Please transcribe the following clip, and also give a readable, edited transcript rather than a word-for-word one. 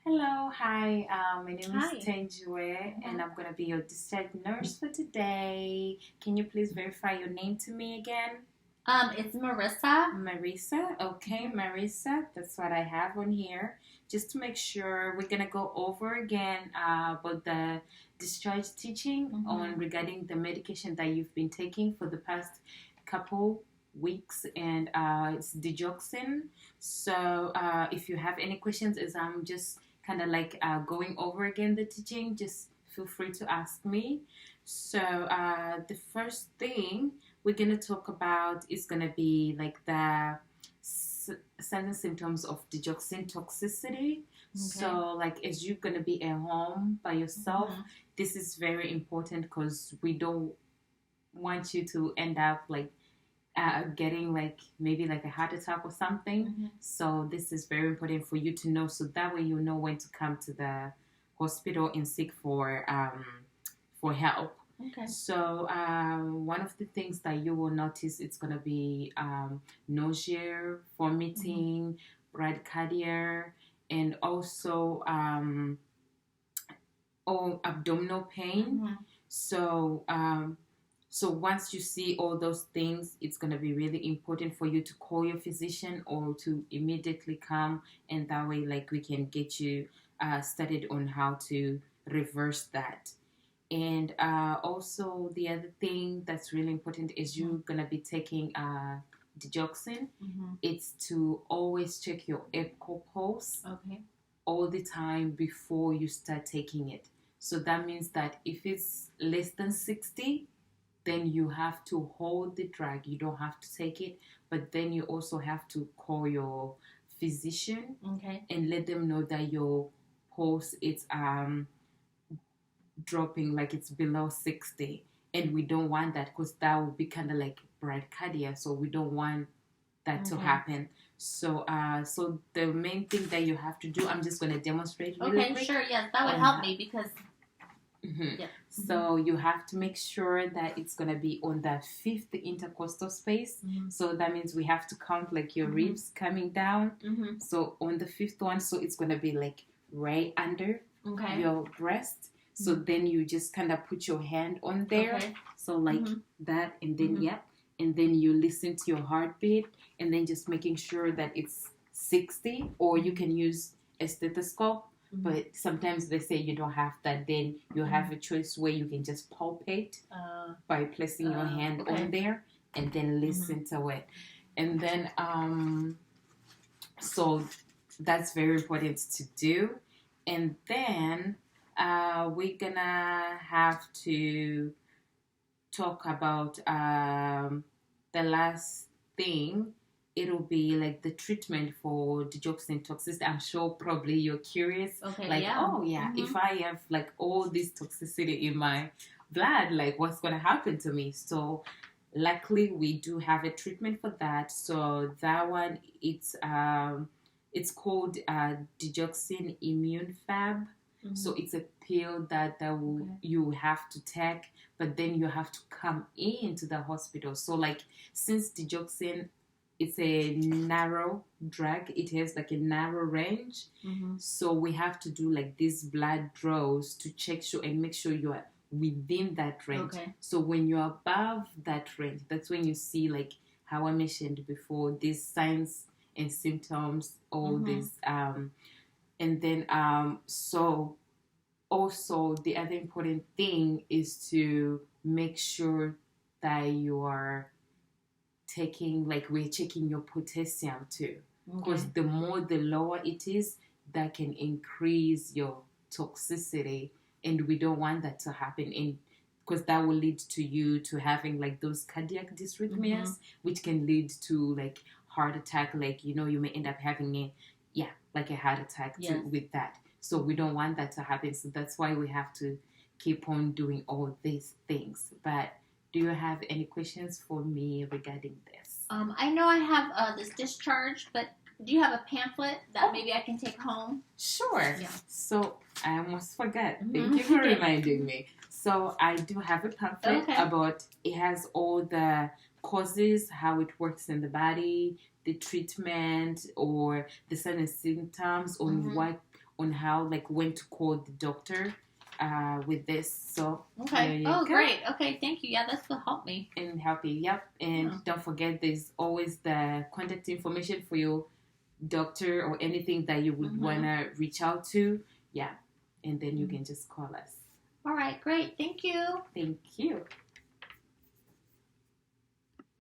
Hello, hi. My name is Hi. Tenjue, and I'm gonna be your discharge nurse for today. Can you please verify your name to me again? It's Marissa. Marisa. Okay, Marisa. That's what I have on here. Just to make sure, we're gonna go over again about the discharge teaching on regarding the medication that you've been taking for the past couple weeks, and it's digoxin. So if you have any questions, as I'm just kind of like going over again the teaching, just feel free to ask me. So the first thing we're going to talk about is going to be like the signs and symptoms of digoxin toxicity. So, like, as you're going to be at home by yourself, this is very important because we don't want you to end up like getting like maybe like a heart attack or something. So this is very important for you to know, so that way you know when to come to the hospital and seek for help. Okay. So one of the things that you will notice, it's gonna be nausea, vomiting, bradycardia, and also abdominal pain. So so once you see all those things, it's going to be really important for you to call your physician or to immediately come, and that way like we can get you started on how to reverse that. And also the other thing that's really important is you're going to be taking digoxin. It's to always check your echo pulse all the time before you start taking it. So that means that if it's less than 60, then you have to hold the drug. You don't have to take it, but then you also have to call your physician and let them know that your pulse is dropping, like it's below 60. And we don't want that because that would be kind of like bradycardia. So we don't want that to happen. So so the main thing that you have to do, I'm just going to demonstrate really quick. Okay, sure, yes, that would help me because So you have to make sure that it's gonna be on that fifth intercostal space. So that means we have to count like your ribs coming down. So on the fifth one, so it's gonna be like right under your breast. So then you just kind of put your hand on there. So like that, and then and then you listen to your heartbeat, and then just making sure that it's 60, or you can use a stethoscope. But sometimes they say you don't have that. Then you have a choice where you can just palpate by placing your hand on there and then listen to it. And then, so that's very important to do. And then we're gonna have to talk about the last thing. It'll be like the treatment for digoxin toxicity. I'm sure probably you're curious. If I have like all this toxicity in my blood, like what's gonna happen to me? So luckily we do have a treatment for that. So that one, it's called digoxin immune fab. So it's a pill that you have to take, but then you have to come into the hospital. So like, since digoxin, it's a narrow drug, it has like a narrow range. So we have to do like these blood draws to check sure and make sure you are within that range. So when you're above that range, that's when you see, like how I mentioned before, these signs and symptoms, all these and then so also the other important thing is to make sure that you are taking, like we're checking your potassium too, because the more the lower it is, that can increase your toxicity, and we don't want that to happen, and because that will lead to you to having like those cardiac dysrhythmias, which can lead to like heart attack. Like, you may end up having like a heart attack too with that. So we don't want that to happen. So that's why we have to keep on doing all these things. But do you have any questions for me regarding this? I know I have this discharge, but do you have a pamphlet that maybe I can take home? Sure. Yeah. So I almost forgot. Thank you for reminding me. So I do have a pamphlet about, it has all the causes, how it works in the body, the treatment, or the signs and symptoms on on how like when to call the doctor with this. So Okay. Oh, great. Okay, thank you. Yeah, this will help me. And help you. Yep. And don't forget, there's always the contact information for your doctor or anything that you would wanna reach out to. Yeah. And then you can just call us. All right, great. Thank you. Thank you.